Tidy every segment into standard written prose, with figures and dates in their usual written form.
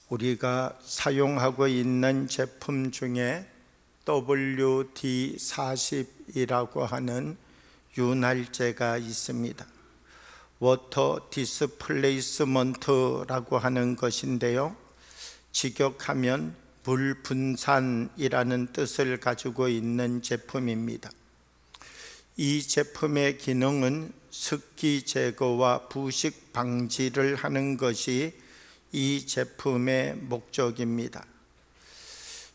우리가 사용하고 있는 제품 중에 WD-40이라고 하는 윤활제가 있습니다. 워터 디스플레이스먼트라고 하는 것인데요, 직역하면 물 분산이라는 뜻을 가지고 있는 제품입니다. 이 제품의 기능은 습기 제거와 부식 방지를 하는 것이 이 제품의 목적입니다.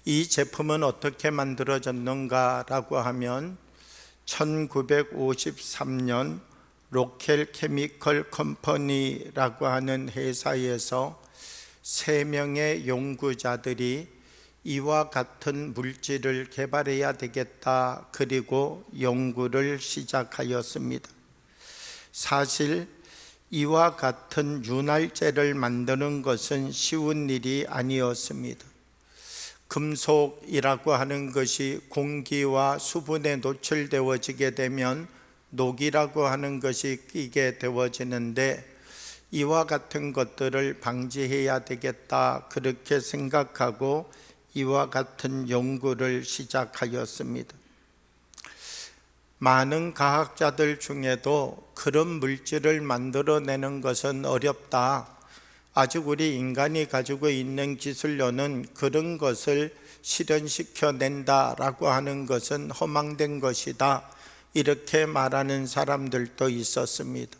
이 제품은 어떻게 만들어졌는가라고 하면 1953년 로켈 케미컬 컴퍼니라고 하는 회사에서 3명의 연구자들이 이와 같은 물질을 개발해야 되겠다, 그리고 연구를 시작하였습니다. 사실 이와 같은 윤활제를 만드는 것은 쉬운 일이 아니었습니다. 금속이라고 하는 것이 공기와 수분에 노출되어지게 되면 녹이라고 하는 것이 끼게 되어지는데, 이와 같은 것들을 방지해야 되겠다, 그렇게 생각하고 이와 같은 연구를 시작하였습니다. 많은 과학자들 중에도 그런 물질을 만들어내는 것은 어렵다, 아직 우리 인간이 가지고 있는 기술로는 그런 것을 실현시켜낸다라고 하는 것은 허망된 것이다, 이렇게 말하는 사람들도 있었습니다.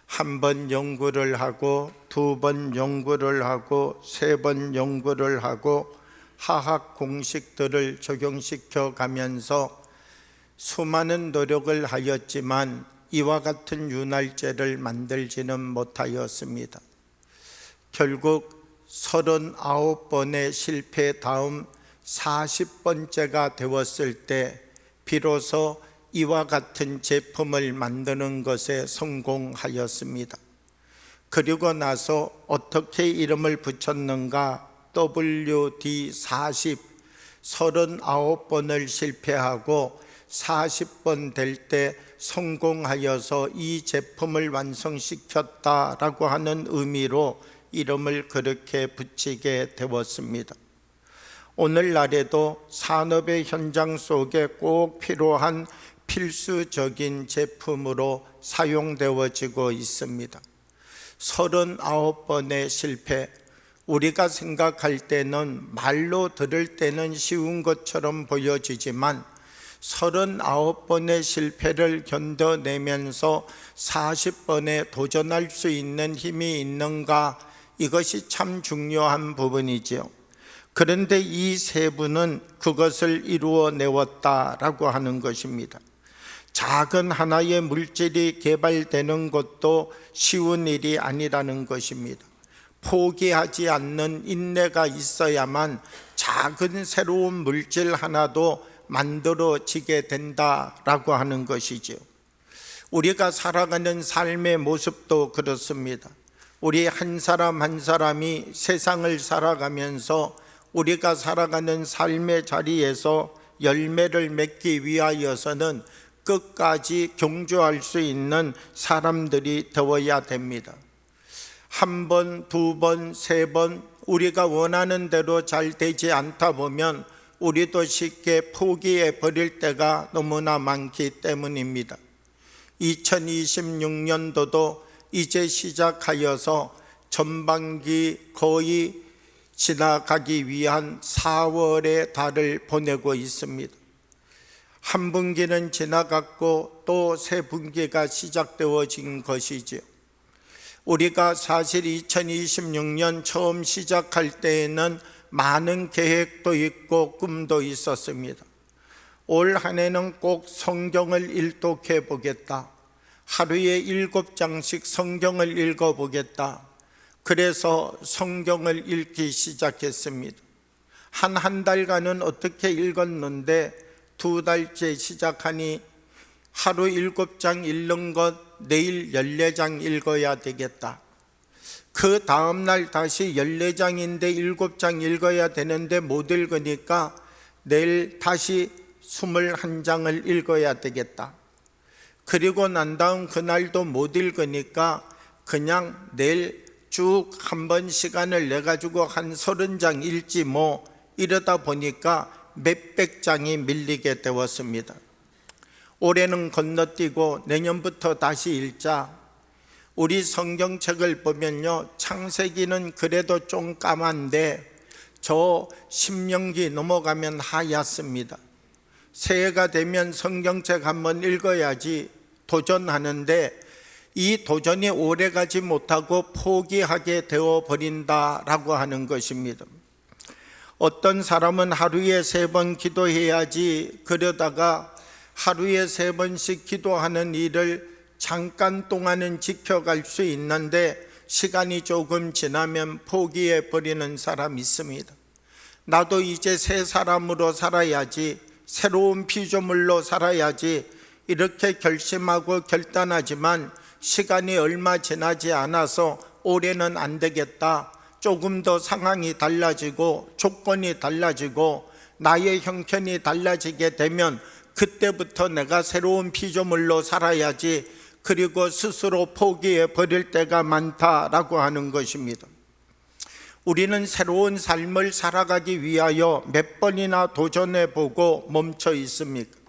한 번 연구를 하고, 2번 연구를 하고, 3번 연구를 하고, 화학 공식들을 적용시켜 가면서 수많은 노력을 하였지만 이와 같은 윤활제를 만들지는 못하였습니다. 결국 39번의 실패 다음 40번째가 되었을 때 비로소 이와 같은 제품을 만드는 것에 성공하였습니다. 그리고 나서 어떻게 이름을 붙였는가? WD-40, 39번을 실패하고 40번 될 때 성공하여서 이 제품을 완성시켰다라고 하는 의미로 이름을 그렇게 붙이게 되었습니다. 오늘날에도 산업의 현장 속에 꼭 필요한 필수적인 제품으로 사용되어지고 있습니다. 39번의 실패, 우리가 생각할 때는, 말로 들을 때는 쉬운 것처럼 보여지지만 39번의 실패를 견뎌내면서 40번에 도전할 수 있는 힘이 있는가, 이것이 참 중요한 부분이지요. 그런데 이 세 분은 그것을 이루어내었다라고 하는 것입니다. 작은 하나의 물질이 개발되는 것도 쉬운 일이 아니라는 것입니다. 포기하지 않는 인내가 있어야만 작은 새로운 물질 하나도 만들어지게 된다라고 하는 것이죠. 우리가 살아가는 삶의 모습도 그렇습니다. 우리 한 사람 한 사람이 세상을 살아가면서 우리가 살아가는 삶의 자리에서 열매를 맺기 위하여서는 끝까지 경주할 수 있는 사람들이 되어야 됩니다. 한 번, 2번, 3번 우리가 원하는 대로 잘 되지 않다 보면 우리도 쉽게 포기해 버릴 때가 너무나 많기 때문입니다. 2026년도도 이제 시작하여서 전반기 거의 지나가기 위한 4월의 달을 보내고 있습니다. 한 분기는 지나갔고 또 새 분기가 시작되어진 것이지요. 우리가 사실 2026년 처음 시작할 때에는 많은 계획도 있고 꿈도 있었습니다. 올 한 해는 꼭 성경을 일독해 보겠다, 하루에 7장씩 성경을 읽어보겠다, 그래서 성경을 읽기 시작했습니다. 한 달간은 어떻게 읽었는데 2달째 시작하니 하루 7장 읽는 것, 내일 14장 읽어야 되겠다. 그 다음날 다시 14장인데 7장 읽어야 되는데 못 읽으니까 내일 다시 21장을 읽어야 되겠다. 그리고 난 다음 그날도 못 읽으니까 그냥 내일 쭉 한 번 시간을 내가지고 한 30장 읽지 뭐 이러다 보니까 몇백 장이 밀리게 되었습니다. 올해는 건너뛰고 내년부터 다시 읽자. 우리 성경책을 보면요, 창세기는 그래도 좀 까만데 저 신명기 넘어가면 하얗습니다. 새해가 되면 성경책 한번 읽어야지 도전하는데 이 도전이 오래가지 못하고 포기하게 되어버린다라고 하는 것입니다. 어떤 사람은 하루에 3번 기도해야지 그러다가 하루에 3번씩 기도하는 일을 잠깐 동안은 지켜갈 수 있는데 시간이 조금 지나면 포기해 버리는 사람이 있습니다. 나도 이제 새 사람으로 살아야지, 새로운 피조물로 살아야지 이렇게 결심하고 결단하지만 시간이 얼마 지나지 않아서 올해는 안 되겠다, 조금 더 상황이 달라지고 조건이 달라지고 나의 형편이 달라지게 되면 그때부터 내가 새로운 피조물로 살아야지, 그리고 스스로 포기해 버릴 때가 많다라고 하는 것입니다. 우리는 새로운 삶을 살아가기 위하여 몇 번이나 도전해 보고 멈춰 있습니까?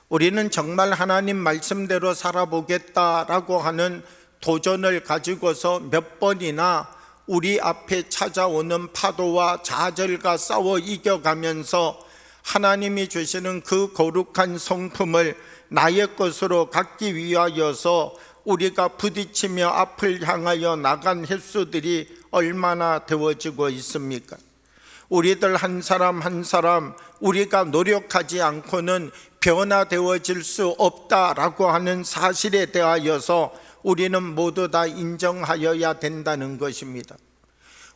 우리는 정말 하나님 말씀대로 살아보겠다라고 하는 도전을 가지고서 몇 번이나 우리 앞에 찾아오는 파도와 좌절과 싸워 이겨가면서 하나님이 주시는 그 거룩한 성품을 나의 것으로 갖기 위하여서 우리가 부딪히며 앞을 향하여 나간 횟수들이 얼마나 되어지고 있습니까? 우리들 한 사람 한 사람 우리가 노력하지 않고는 변화되어질 수 없다라고 하는 사실에 대하여서 우리는 모두 다 인정하여야 된다는 것입니다.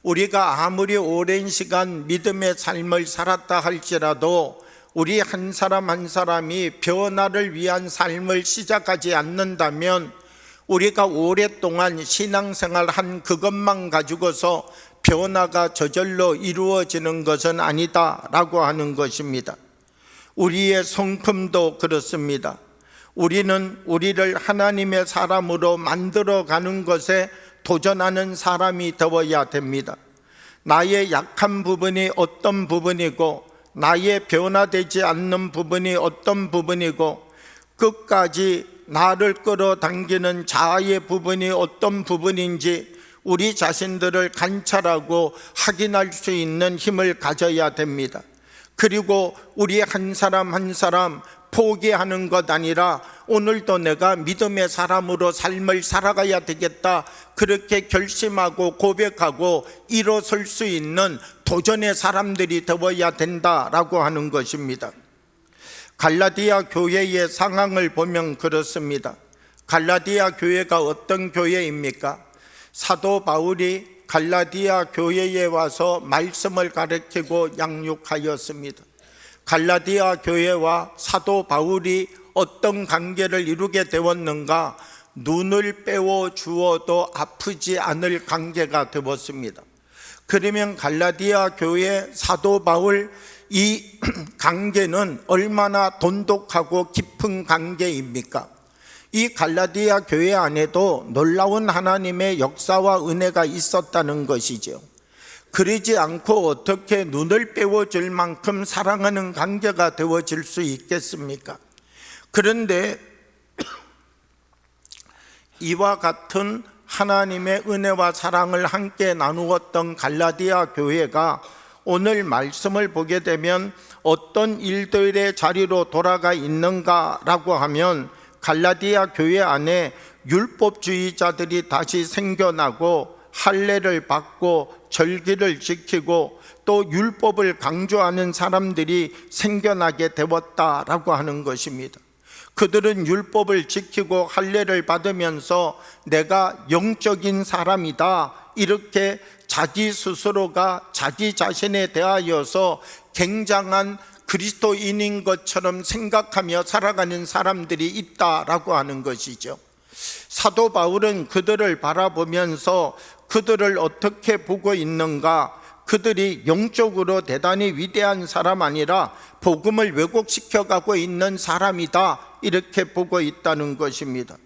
우리가 아무리 오랜 시간 믿음의 삶을 살았다 할지라도 우리 한 사람 한 사람이 변화를 위한 삶을 시작하지 않는다면 우리가 오랫동안 신앙생활 한 그것만 가지고서 변화가 저절로 이루어지는 것은 아니다라고 하는 것입니다. 우리의 성품도 그렇습니다. 우리는 우리를 하나님의 사람으로 만들어가는 것에 도전하는 사람이 되어야 됩니다. 나의 약한 부분이 어떤 부분이고 나의 변화되지 않는 부분이 어떤 부분이고 끝까지 나를 끌어당기는 자아의 부분이 어떤 부분인지 우리 자신들을 관찰하고 확인할 수 있는 힘을 가져야 됩니다. 그리고 우리 한 사람 한 사람 포기하는 것 아니라 오늘도 내가 믿음의 사람으로 삶을 살아가야 되겠다, 그렇게 결심하고 고백하고 일어설 수 있는 도전의 사람들이 되어야 된다라고 하는 것입니다. 갈라디아 교회의 상황을 보면 그렇습니다. 갈라디아 교회가 어떤 교회입니까? 사도 바울이 갈라디아 교회에 와서 말씀을 가르치고 양육하였습니다. 갈라디아 교회와 사도 바울이 어떤 관계를 이루게 되었는가? 눈을 빼어 주어도 아프지 않을 관계가 되었습니다. 그러면 갈라디아 교회 사도 바울 이 관계는 얼마나 돈독하고 깊은 관계입니까? 이 갈라디아 교회 안에도 놀라운 하나님의 역사와 은혜가 있었다는 것이죠. 그러지 않고 어떻게 눈을 빼어줄 만큼 사랑하는 관계가 되어질 수 있겠습니까? 그런데 이와 같은 하나님의 은혜와 사랑을 함께 나누었던 갈라디아 교회가 오늘 말씀을 보게 되면 어떤 일들의 자리로 돌아가 있는가라고 하면 갈라디아 교회 안에 율법주의자들이 다시 생겨나고 할례를 받고 절기를 지키고 또 율법을 강조하는 사람들이 생겨나게 되었다라고 하는 것입니다. 그들은 율법을 지키고 할례를 받으면서 내가 영적인 사람이다, 이렇게 자기 스스로가 자기 자신에 대하여서 굉장한 그리스도인인 것처럼 생각하며 살아가는 사람들이 있다라고 하는 것이죠. 사도 바울은 그들을 바라보면서 그들을 어떻게 보고 있는가? 그들이 영적으로 대단히 위대한 사람 아니라 복음을 왜곡시켜가고 있는 사람이다, 이렇게 보고 있다는 것입니다.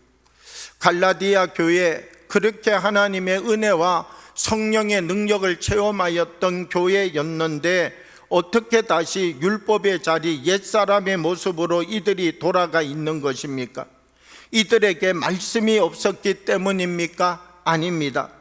갈라디아 교회 그렇게 하나님의 은혜와 성령의 능력을 체험하였던 교회였는데 어떻게 다시 율법의 자리, 옛사람의 모습으로 이들이 돌아가 있는 것입니까? 이들에게 말씀이 없었기 때문입니까? 아닙니다.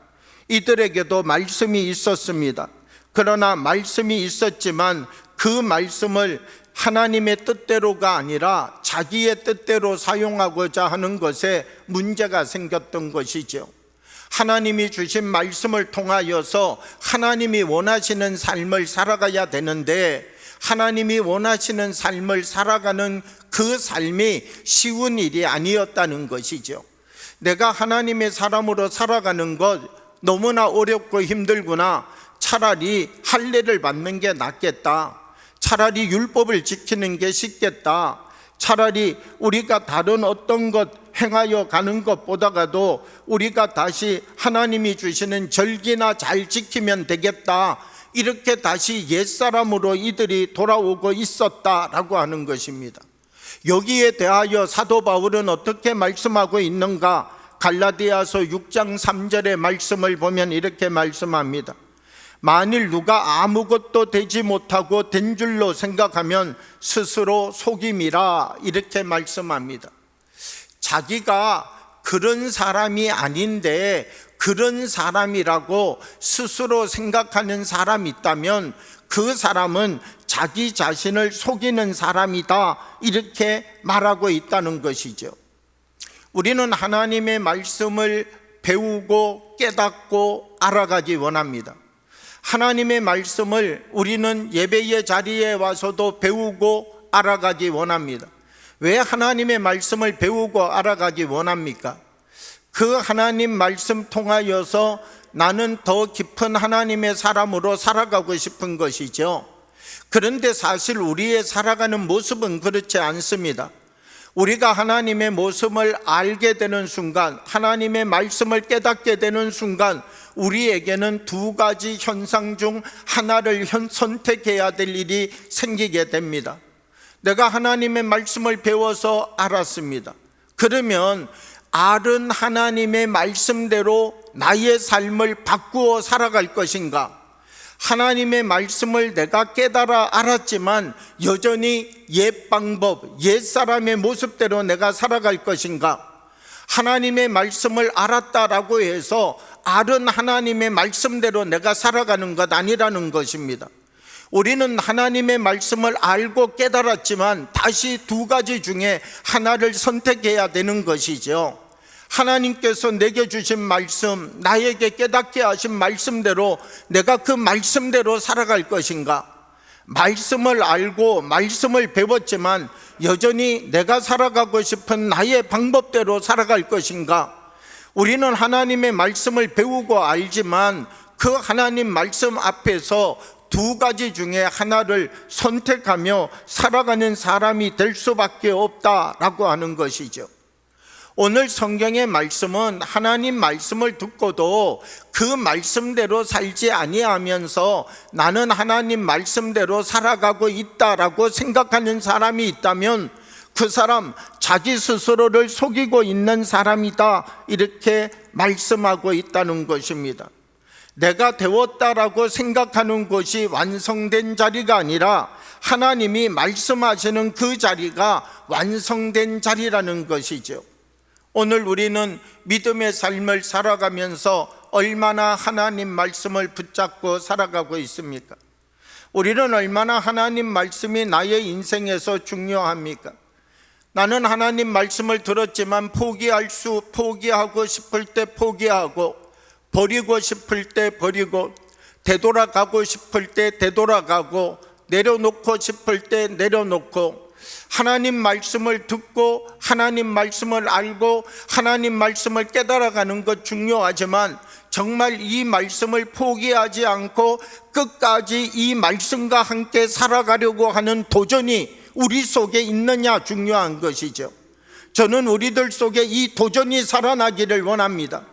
이들에게도 말씀이 있었습니다. 그러나 말씀이 있었지만 그 말씀을 하나님의 뜻대로가 아니라 자기의 뜻대로 사용하고자 하는 것에 문제가 생겼던 것이죠. 하나님이 주신 말씀을 통하여서 하나님이 원하시는 삶을 살아가야 되는데 하나님이 원하시는 삶을 살아가는 그 삶이 쉬운 일이 아니었다는 것이죠. 내가 하나님의 사람으로 살아가는 것 너무나 어렵고 힘들구나. 차라리 할례를 받는 게 낫겠다. 차라리 율법을 지키는 게 쉽겠다. 차라리 우리가 다른 어떤 것 행하여 가는 것보다가도 우리가 다시 하나님이 주시는 절기나 잘 지키면 되겠다. 이렇게 다시 옛사람으로 이들이 돌아오고 있었다라고 하는 것입니다. 여기에 대하여 사도 바울은 어떻게 말씀하고 있는가? 갈라디아서 6장 3절의 말씀을 보면 이렇게 말씀합니다. 만일 누가 아무것도 되지 못하고 된 줄로 생각하면 스스로 속임이라, 이렇게 말씀합니다. 자기가 그런 사람이 아닌데 그런 사람이라고 스스로 생각하는 사람이 있다면 그 사람은 자기 자신을 속이는 사람이다, 이렇게 말하고 있다는 것이죠. 우리는 하나님의 말씀을 배우고 깨닫고 알아가기 원합니다. 하나님의 말씀을 우리는 예배의 자리에 와서도 배우고 알아가기 원합니다. 왜 하나님의 말씀을 배우고 알아가기 원합니까? 그 하나님 말씀 통하여서 나는 더 깊은 하나님의 사람으로 살아가고 싶은 것이죠. 그런데 사실 우리의 살아가는 모습은 그렇지 않습니다. 우리가 하나님의 모습을 알게 되는 순간, 하나님의 말씀을 깨닫게 되는 순간 우리에게는 두 가지 현상 중 하나를 선택해야 될 일이 생기게 됩니다. 내가 하나님의 말씀을 배워서 알았습니다. 그러면 알은 하나님의 말씀대로 나의 삶을 바꾸어 살아갈 것인가? 하나님의 말씀을 내가 깨달아 알았지만 여전히 옛 방법, 옛 사람의 모습대로 내가 살아갈 것인가? 하나님의 말씀을 알았다라고 해서 알은 하나님의 말씀대로 내가 살아가는 것 아니라는 것입니다. 우리는 하나님의 말씀을 알고 깨달았지만 다시 두 가지 중에 하나를 선택해야 되는 것이죠. 하나님께서 내게 주신 말씀, 나에게 깨닫게 하신 말씀대로 내가 그 말씀대로 살아갈 것인가? 말씀을 알고 말씀을 배웠지만 여전히 내가 살아가고 싶은 나의 방법대로 살아갈 것인가? 우리는 하나님의 말씀을 배우고 알지만 그 하나님 말씀 앞에서 두 가지 중에 하나를 선택하며 살아가는 사람이 될 수밖에 없다라고 하는 것이죠. 오늘 성경의 말씀은 하나님 말씀을 듣고도 그 말씀대로 살지 아니하면서 나는 하나님 말씀대로 살아가고 있다라고 생각하는 사람이 있다면 그 사람 자기 스스로를 속이고 있는 사람이다, 이렇게 말씀하고 있다는 것입니다. 내가 되었다라고 생각하는 것이 완성된 자리가 아니라 하나님이 말씀하시는 그 자리가 완성된 자리라는 것이죠. 오늘 우리는 믿음의 삶을 살아가면서 얼마나 하나님 말씀을 붙잡고 살아가고 있습니까? 우리는 얼마나 하나님 말씀이 나의 인생에서 중요합니까? 나는 하나님 말씀을 들었지만 포기하고 싶을 때 포기하고, 버리고 싶을 때 버리고, 되돌아가고 싶을 때 되돌아가고, 내려놓고 싶을 때 내려놓고, 하나님 말씀을 듣고 하나님 말씀을 알고 하나님 말씀을 깨달아가는 것 중요하지만 정말 이 말씀을 포기하지 않고 끝까지 이 말씀과 함께 살아가려고 하는 도전이 우리 속에 있느냐 중요한 것이죠. 저는 우리들 속에 이 도전이 살아나기를 원합니다.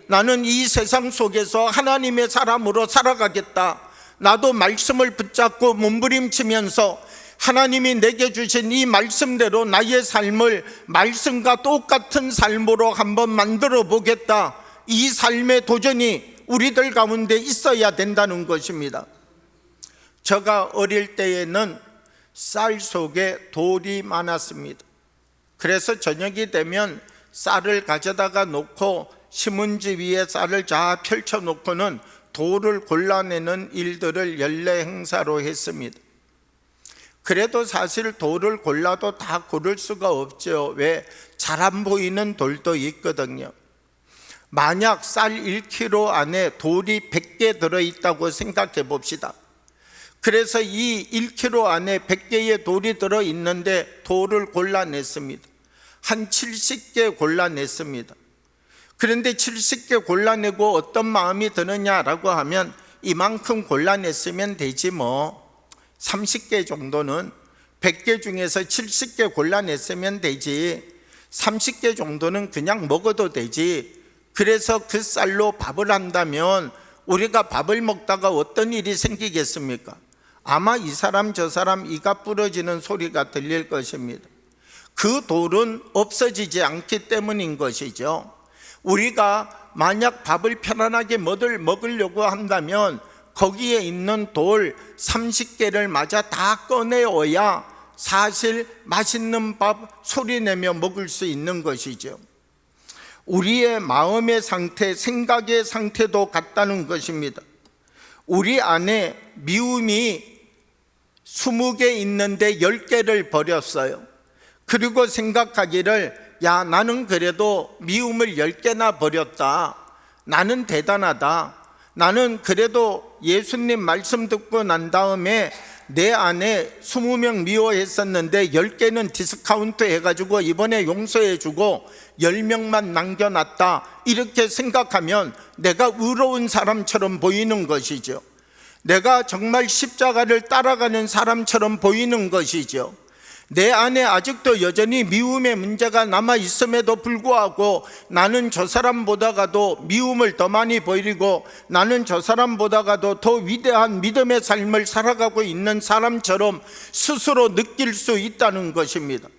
나는 이 세상 속에서 하나님의 사람으로 살아가겠다. 나도 말씀을 붙잡고 몸부림치면서 하나님이 내게 주신 이 말씀대로 나의 삶을 말씀과 똑같은 삶으로 한번 만들어 보겠다, 이 삶의 도전이 우리들 가운데 있어야 된다는 것입니다. 제가 어릴 때에는 쌀 속에 돌이 많았습니다. 그래서 저녁이 되면 쌀을 가져다가 놓고 신문지 위에 쌀을 쫙 펼쳐 놓고는 돌을 골라내는 일들을 연례 행사로 했습니다. 그래도 사실 돌을 골라도 다 고를 수가 없죠. 왜? 잘 안 보이는 돌도 있거든요. 만약 쌀 1kg 안에 돌이 100개 들어있다고 생각해 봅시다. 그래서 이 1kg 안에 100개의 돌이 들어있는데 돌을 골라냈습니다. 한 70개 골라냈습니다. 그런데 70개 골라내고 어떤 마음이 드느냐라고 하면 이만큼 골라냈으면 되지 뭐, 30개 정도는 100개 중에서 70개 골라냈으면 되지, 30개 정도는 그냥 먹어도 되지. 그래서 그 쌀로 밥을 한다면 우리가 밥을 먹다가 어떤 일이 생기겠습니까? 아마 이 사람 저 사람 이가 부러지는 소리가 들릴 것입니다. 그 돌은 없어지지 않기 때문인 것이죠. 우리가 만약 밥을 편안하게 먹으려고 한다면 거기에 있는 돌 30개를 마저 다 꺼내어야 사실 맛있는 밥 소리내며 먹을 수 있는 것이죠. 우리의 마음의 상태, 생각의 상태도 같다는 것입니다. 우리 안에 미움이 20개 있는데 10개를 버렸어요. 그리고 생각하기를, 야, 나는 그래도 미움을 10개나 버렸다. 나는 대단하다. 나는 그래도 예수님 말씀 듣고 난 다음에 내 안에 20명 미워했었는데 10개는 디스카운트 해가지고 이번에 용서해주고 10명만 남겨놨다. 이렇게 생각하면 내가 의로운 사람처럼 보이는 것이죠. 내가 정말 십자가를 따라가는 사람처럼 보이는 것이죠. 내 안에 아직도 여전히 미움의 문제가 남아있음에도 불구하고 나는 저 사람보다가도 미움을 더 많이 보이고 나는 저 사람보다가도 더 위대한 믿음의 삶을 살아가고 있는 사람처럼 스스로 느낄 수 있다는 것입니다.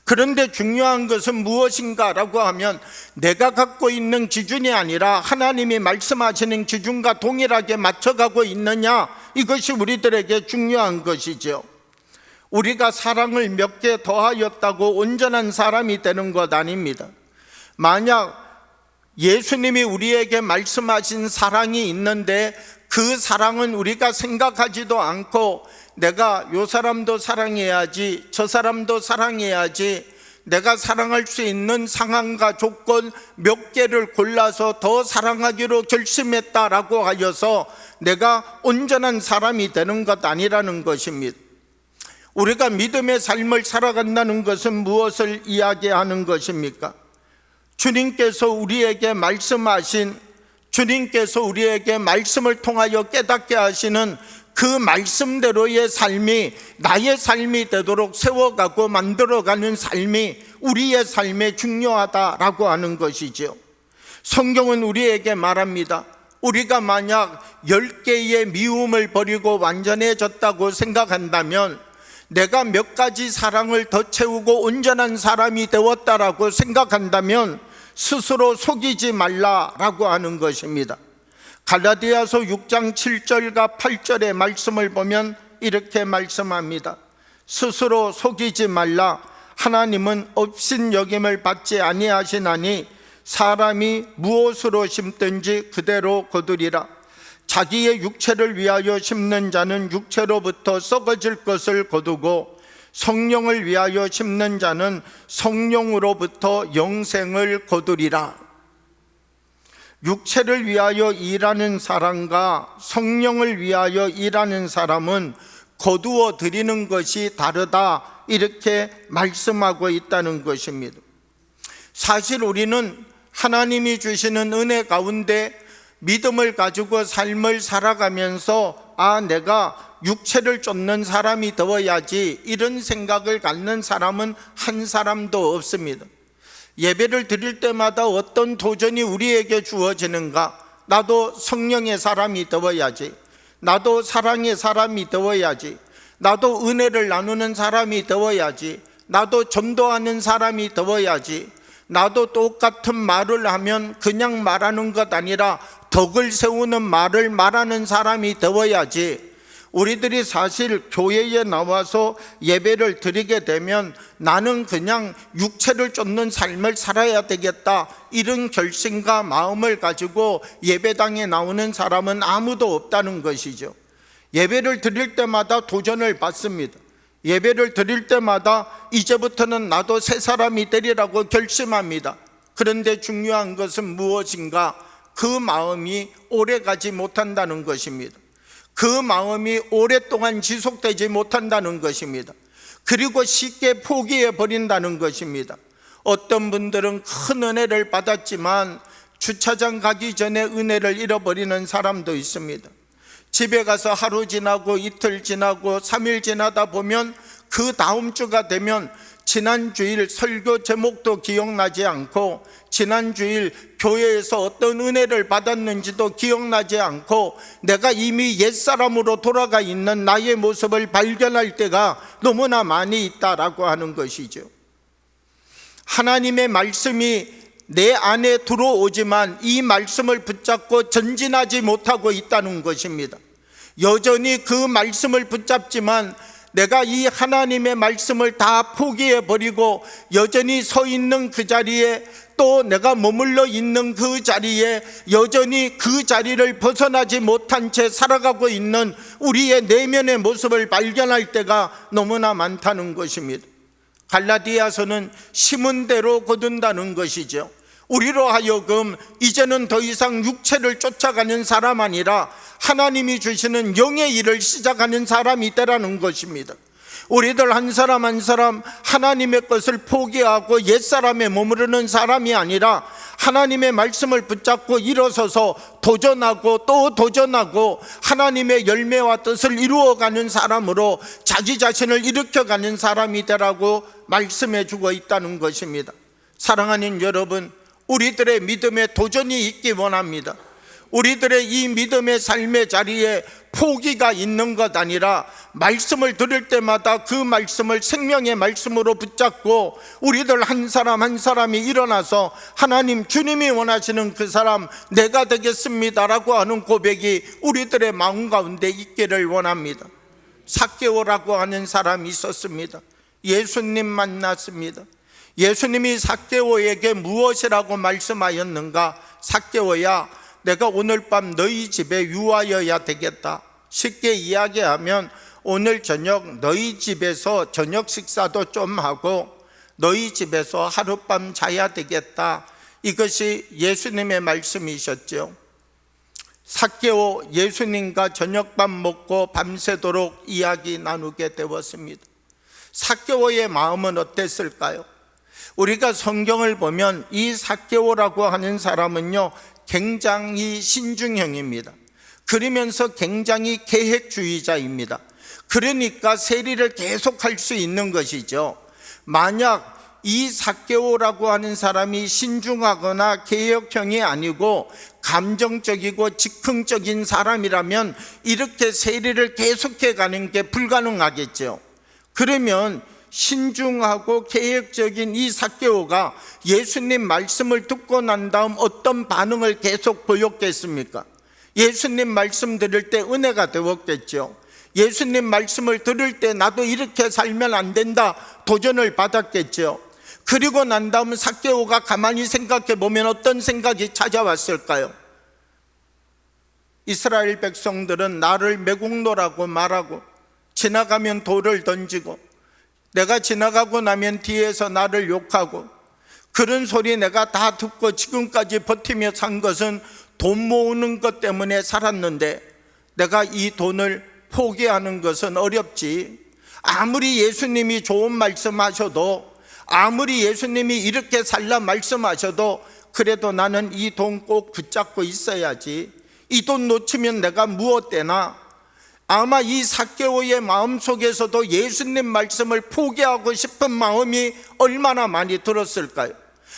그런데 중요한 것은 무엇인가라고 하면 내가 갖고 있는 기준이 아니라 하나님이 말씀하시는 기준과 동일하게 맞춰가고 있느냐, 이것이 우리들에게 중요한 것이죠. 우리가 사랑을 몇 개 더하였다고 온전한 사람이 되는 것 아닙니다. 만약 예수님이 우리에게 말씀하신 사랑이 있는데 그 사랑은 우리가 생각하지도 않고 내가 요 사람도 사랑해야지, 저 사람도 사랑해야지, 내가 사랑할 수 있는 상황과 조건 몇 개를 골라서 더 사랑하기로 결심했다라고 하여서 내가 온전한 사람이 되는 것 아니라는 것입니다. 우리가 믿음의 삶을 살아간다는 것은 무엇을 이야기하는 것입니까? 주님께서 우리에게 말씀하신, 주님께서 우리에게 말씀을 통하여 깨닫게 하시는 그 말씀대로의 삶이 나의 삶이 되도록 세워가고 만들어가는 삶이 우리의 삶에 중요하다라고 하는 것이죠. 성경은 우리에게 말합니다. 우리가 만약 10개의 미움을 버리고 완전해졌다고 생각한다면 내가 몇 가지 사랑을 더 채우고 온전한 사람이 되었다라고 생각한다면 스스로 속이지 말라라고 하는 것입니다. 갈라디아서 6장 7절과 8절의 말씀을 보면 이렇게 말씀합니다. 스스로 속이지 말라. 하나님은 업신여김을 받지 아니하시나니 사람이 무엇으로 심든지 그대로 거두리라. 자기의 육체를 위하여 심는 자는 육체로부터 썩어질 것을 거두고 성령을 위하여 심는 자는 성령으로부터 영생을 거두리라. 육체를 위하여 일하는 사람과 성령을 위하여 일하는 사람은 거두어 드리는 것이 다르다, 이렇게 말씀하고 있다는 것입니다. 사실 우리는 하나님이 주시는 은혜 가운데 믿음을 가지고 삶을 살아가면서 내가 육체를 쫓는 사람이 되어야지, 이런 생각을 갖는 사람은 한 사람도 없습니다. 예배를 드릴 때마다 어떤 도전이 우리에게 주어지는가? 나도 성령의 사람이 되어야지, 나도 사랑의 사람이 되어야지, 나도 은혜를 나누는 사람이 되어야지, 나도 전도하는 사람이 되어야지, 나도 똑같은 말을 하면 그냥 말하는 것 아니라 덕을 세우는 말을 말하는 사람이 되어야지. 우리들이 사실 교회에 나와서 예배를 드리게 되면 나는 그냥 육체를 쫓는 삶을 살아야 되겠다, 이런 결심과 마음을 가지고 예배당에 나오는 사람은 아무도 없다는 것이죠. 예배를 드릴 때마다 도전을 받습니다. 예배를 드릴 때마다 이제부터는 나도 새 사람이 되리라고 결심합니다. 그런데 중요한 것은 무엇인가? 그 마음이 오래가지 못한다는 것입니다. 그 마음이 오랫동안 지속되지 못한다는 것입니다. 그리고 쉽게 포기해 버린다는 것입니다. 어떤 분들은 큰 은혜를 받았지만 주차장 가기 전에 은혜를 잃어버리는 사람도 있습니다. 집에 가서 하루 지나고 이틀 지나고 3일 지나다 보면 그 다음 주가 되면 지난 주일 설교 제목도 기억나지 않고, 지난 주일 교회에서 어떤 은혜를 받았는지도 기억나지 않고, 내가 이미 옛사람으로 돌아가 있는 나의 모습을 발견할 때가 너무나 많이 있다라고 하는 것이죠. 하나님의 말씀이 내 안에 들어오지만 이 말씀을 붙잡고 전진하지 못하고 있다는 것입니다. 여전히 그 말씀을 붙잡지만 내가 이 하나님의 말씀을 다 포기해버리고 여전히 서 있는 그 자리에, 또 내가 머물러 있는 그 자리에 여전히 그 자리를 벗어나지 못한 채 살아가고 있는 우리의 내면의 모습을 발견할 때가 너무나 많다는 것입니다. 갈라디아서는 심은 대로 거둔다는 것이죠. 우리로 하여금 이제는 더 이상 육체를 쫓아가는 사람 아니라 하나님이 주시는 영의 일을 시작하는 사람이 되라는 것입니다. 우리들 한 사람 한 사람 하나님의 것을 포기하고 옛사람에 머무르는 사람이 아니라 하나님의 말씀을 붙잡고 일어서서 도전하고 또 도전하고 하나님의 열매와 뜻을 이루어가는 사람으로 자기 자신을 일으켜가는 사람이 되라고 말씀해 주고 있다는 것입니다. 사랑하는 여러분, 우리들의 믿음에 도전이 있기 원합니다. 우리들의 이 믿음의 삶의 자리에 포기가 있는 것 아니라 말씀을 들을 때마다 그 말씀을 생명의 말씀으로 붙잡고 우리들 한 사람 한 사람이 일어나서 하나님, 주님이 원하시는 그 사람 내가 되겠습니다라고 하는 고백이 우리들의 마음 가운데 있기를 원합니다. 삭개오라고 하는 사람이 있었습니다. 예수님 만났습니다. 예수님이 삭개오에게 무엇이라고 말씀하였는가? 삭개오야, 내가 오늘 밤 너희 집에 유하여야 되겠다. 쉽게 이야기하면 오늘 저녁 너희 집에서 저녁 식사도 좀 하고 너희 집에서 하룻밤 자야 되겠다. 이것이 예수님의 말씀이셨죠. 삭개오 예수님과 저녁밥 먹고 밤새도록 이야기 나누게 되었습니다. 삭개오의 마음은 어땠을까요? 우리가 성경을 보면 이 삭개오라고 하는 사람은요, 굉장히 신중형입니다. 그러면서 굉장히 계획주의자입니다. 그러니까 세리를 계속할 수 있는 것이죠. 만약 이 삭개오라고 하는 사람이 신중하거나 계획형이 아니고 감정적이고 즉흥적인 사람이라면 이렇게 세리를 계속해 가는 게 불가능하겠죠. 그러면 신중하고 계획적인 이 삭개오가 예수님 말씀을 듣고 난 다음 어떤 반응을 계속 보였겠습니까? 예수님 말씀 들을 때 은혜가 되었겠죠. 예수님 말씀을 들을 때 나도 이렇게 살면 안 된다 도전을 받았겠죠. 그리고 난 다음 삭개오가 가만히 생각해 보면 어떤 생각이 찾아왔을까요? 이스라엘 백성들은 나를 매국노라고 말하고 지나가면 돌을 던지고 내가 지나가고 나면 뒤에서 나를 욕하고 그런 소리 내가 다 듣고 지금까지 버티며 산 것은 돈 모으는 것 때문에 살았는데 내가 이 돈을 포기하는 것은 어렵지. 아무리 예수님이 좋은 말씀하셔도, 아무리 예수님이 이렇게 살라 말씀하셔도 그래도 나는 이 돈 꼭 붙잡고 있어야지. 이 돈 놓치면 내가 무엇 되나? 아마 이 삭개오의 마음속에서도 예수님 말씀을 포기하고 싶은 마음이 얼마나 많이 들었을까요?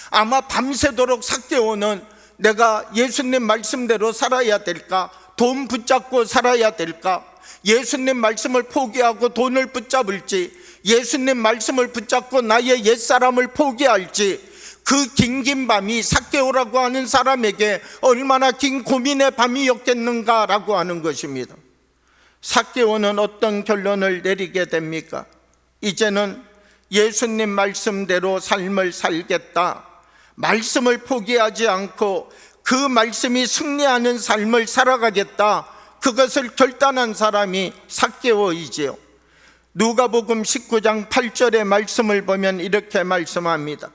아마 밤새도록 삭개오는 내가 예수님 말씀대로 살아야 될까? 돈 붙잡고 살아야 될까? 예수님 말씀을 포기하고 돈을 붙잡을지, 예수님 말씀을 붙잡고 나의 옛사람을 포기할지, 그 긴 밤이 삭개오라고 하는 사람에게 얼마나 긴 고민의 밤이었겠는가라고 하는 것입니다. 삭개오는 어떤 결론을 내리게 됩니까? 이제는 예수님 말씀대로 삶을 살겠다, 말씀을 포기하지 않고 그 말씀이 승리하는 삶을 살아가겠다, 그것을 결단한 사람이 삭개오이지요. 누가복음 19장 8절의 말씀을 보면 이렇게 말씀합니다.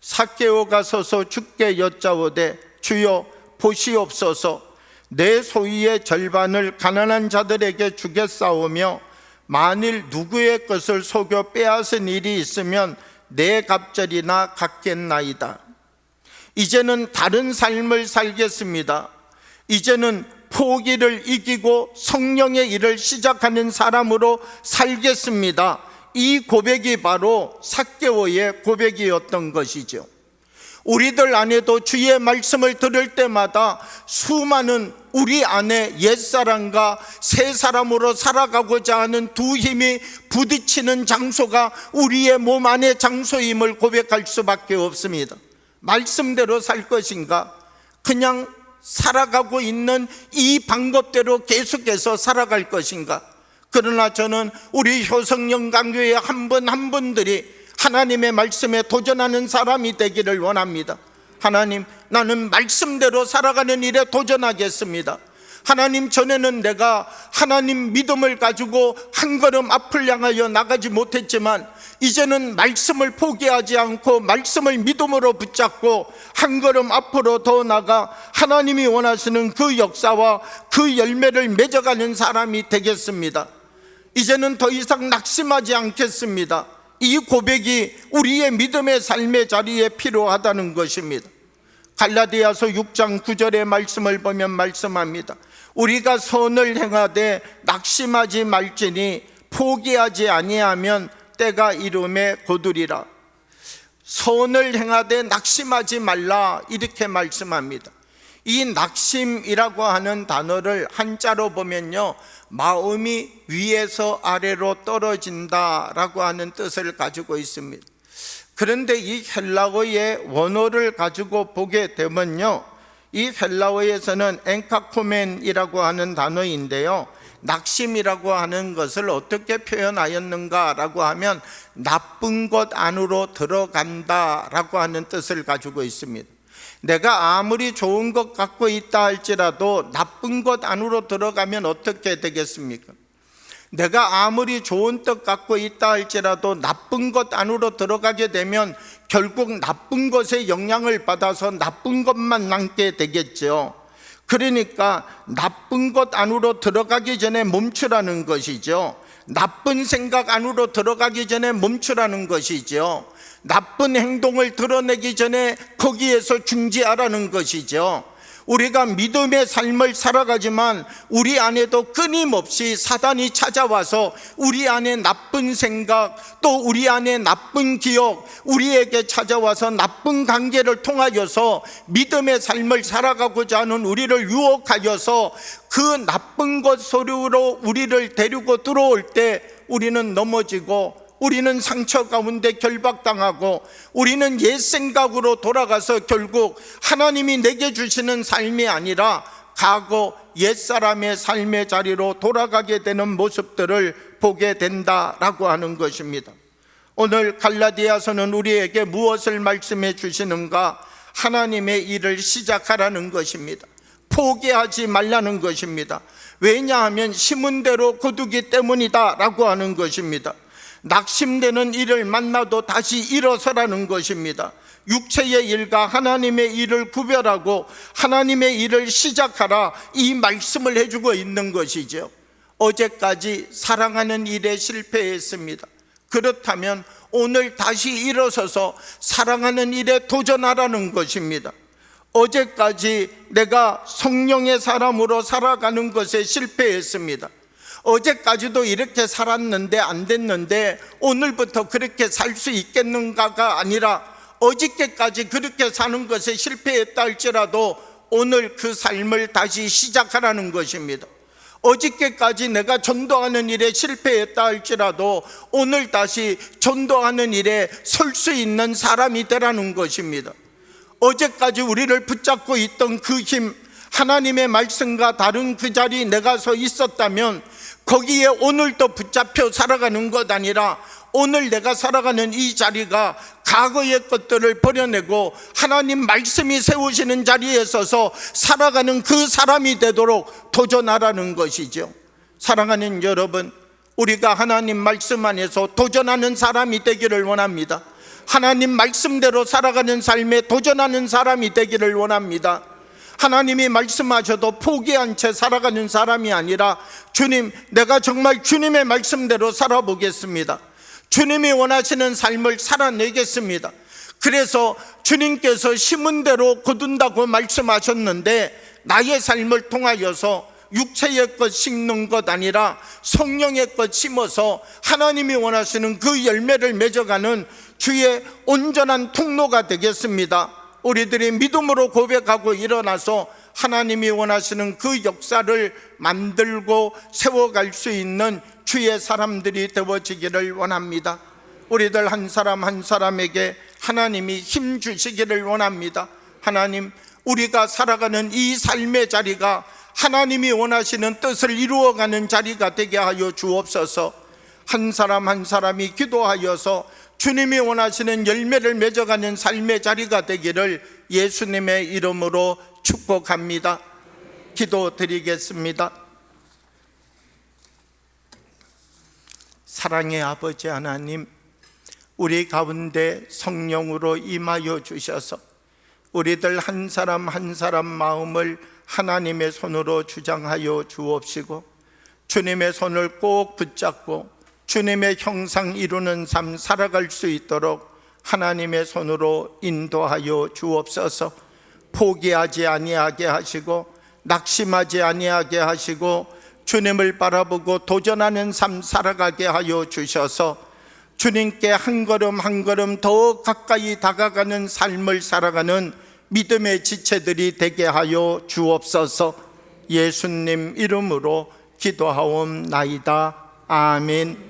삭개오가 서서 주께 여짜오되 주여 보시옵소서, 내 소유의 절반을 가난한 자들에게 주겠사오며 만일 누구의 것을 속여 빼앗은 일이 있으면 내 갑절이나 갚겠나이다. 이제는 다른 삶을 살겠습니다. 이제는 포기를 이기고 성령의 일을 시작하는 사람으로 살겠습니다. 이 고백이 바로 삭개오의 고백이었던 것이죠. 우리들 안에도 주의 말씀을 들을 때마다 수많은 우리 안에 옛사람과 새사람으로 살아가고자 하는 두 힘이 부딪히는 장소가 우리의 몸 안의 장소임을 고백할 수밖에 없습니다. 말씀대로 살 것인가? 그냥 살아가고 있는 이 방법대로 계속해서 살아갈 것인가? 그러나 저는 우리 효성영광교회 한 분 한 분들이 하나님의 말씀에 도전하는 사람이 되기를 원합니다. 하나님, 나는 말씀대로 살아가는 일에 도전하겠습니다. 하나님, 전에는 내가 하나님 믿음을 가지고 한 걸음 앞을 향하여 나가지 못했지만 이제는 말씀을 포기하지 않고 말씀을 믿음으로 붙잡고 한 걸음 앞으로 더 나가 하나님이 원하시는 그 역사와 그 열매를 맺어가는 사람이 되겠습니다. 이제는 더 이상 낙심하지 않겠습니다. 이 고백이 우리의 믿음의 삶의 자리에 필요하다는 것입니다. 갈라디아서 6장 9절의 말씀을 보면 말씀합니다. 우리가 선을 행하되 낙심하지 말지니 포기하지 아니하면 때가 이름에 거두리라. 선을 행하되 낙심하지 말라, 이렇게 말씀합니다. 이 낙심이라고 하는 단어를 한자로 보면요, 마음이 위에서 아래로 떨어진다라고 하는 뜻을 가지고 있습니다. 그런데 이 헬라어의 원어를 가지고 보게 되면요, 이 헬라어에서는 엔카코멘이라고 하는 단어인데요, 낙심이라고 하는 것을 어떻게 표현하였는가라고 하면 나쁜 것 안으로 들어간다라고 하는 뜻을 가지고 있습니다. 내가 아무리 좋은 것 갖고 있다 할지라도 나쁜 것 안으로 들어가면 어떻게 되겠습니까? 내가 아무리 좋은 뜻 갖고 있다 할지라도 나쁜 것 안으로 들어가게 되면 결국 나쁜 것에 영향을 받아서 나쁜 것만 남게 되겠죠. 그러니까 나쁜 것 안으로 들어가기 전에 멈추라는 것이죠. 나쁜 생각 안으로 들어가기 전에 멈추라는 것이죠. 나쁜 행동을 드러내기 전에 거기에서 중지하라는 것이죠. 우리가 믿음의 삶을 살아가지만 우리 안에도 끊임없이 사단이 찾아와서 우리 안에 나쁜 생각, 또 우리 안에 나쁜 기억, 우리에게 찾아와서 나쁜 관계를 통하여서 믿음의 삶을 살아가고자 하는 우리를 유혹하여서 그 나쁜 것 소리로 우리를 데리고 들어올 때 우리는 넘어지고, 우리는 상처 가운데 결박당하고, 우리는 옛 생각으로 돌아가서 결국 하나님이 내게 주시는 삶이 아니라 과거 옛사람의 삶의 자리로 돌아가게 되는 모습들을 보게 된다라고 하는 것입니다. 오늘 갈라디아서는 우리에게 무엇을 말씀해 주시는가? 하나님의 일을 시작하라는 것입니다. 포기하지 말라는 것입니다. 왜냐하면 심은 대로 거두기 때문이다 라고 하는 것입니다. 낙심되는 일을 만나도 다시 일어서라는 것입니다. 육체의 일과 하나님의 일을 구별하고 하나님의 일을 시작하라, 이 말씀을 해주고 있는 것이죠. 어제까지 사랑하는 일에 실패했습니다. 그렇다면 오늘 다시 일어서서 사랑하는 일에 도전하라는 것입니다. 어제까지 내가 성령의 사람으로 살아가는 것에 실패했습니다. 어제까지도 이렇게 살았는데 안 됐는데 오늘부터 그렇게 살 수 있겠는가가 아니라 어저께까지 그렇게 사는 것에 실패했다 할지라도 오늘 그 삶을 다시 시작하라는 것입니다. 어저께까지 내가 전도하는 일에 실패했다 할지라도 오늘 다시 전도하는 일에 설 수 있는 사람이 되라는 것입니다. 어제까지 우리를 붙잡고 있던 그 힘, 하나님의 말씀과 다른 그 자리에 내가 서 있었다면 거기에 오늘도 붙잡혀 살아가는 것 아니라 오늘 내가 살아가는 이 자리가 과거의 것들을 버려내고 하나님 말씀이 세우시는 자리에 서서 살아가는 그 사람이 되도록 도전하라는 것이죠. 사랑하는 여러분, 우리가 하나님 말씀 안에서 도전하는 사람이 되기를 원합니다. 하나님 말씀대로 살아가는 삶에 도전하는 사람이 되기를 원합니다. 하나님이 말씀하셔도 포기한 채 살아가는 사람이 아니라 주님, 내가 정말 주님의 말씀대로 살아보겠습니다. 주님이 원하시는 삶을 살아내겠습니다. 그래서 주님께서 심은 대로 거둔다고 말씀하셨는데 나의 삶을 통하여서 육체의 것 심는 것 아니라 성령의 것 심어서 하나님이 원하시는 그 열매를 맺어가는 주의 온전한 통로가 되겠습니다. 우리들이 믿음으로 고백하고 일어나서 하나님이 원하시는 그 역사를 만들고 세워갈 수 있는 주의 사람들이 되어지기를 원합니다. 우리들 한 사람 한 사람에게 하나님이 힘 주시기를 원합니다. 하나님, 우리가 살아가는 이 삶의 자리가 하나님이 원하시는 뜻을 이루어가는 자리가 되게 하여 주옵소서. 한 사람 한 사람이 기도하여서 주님이 원하시는 열매를 맺어가는 삶의 자리가 되기를 예수님의 이름으로 축복합니다. 기도드리겠습니다. 사랑의 아버지 하나님, 우리 가운데 성령으로 임하여 주셔서 우리들 한 사람 한 사람 마음을 하나님의 손으로 주장하여 주옵시고 주님의 손을 꼭 붙잡고 주님의 형상 이루는 삶 살아갈 수 있도록 하나님의 손으로 인도하여 주옵소서. 포기하지 아니하게 하시고 낙심하지 아니하게 하시고 주님을 바라보고 도전하는 삶 살아가게 하여 주셔서 주님께 한 걸음 한 걸음 더 가까이 다가가는 삶을 살아가는 믿음의 지체들이 되게 하여 주옵소서. 예수님 이름으로 기도하옵나이다. 아멘.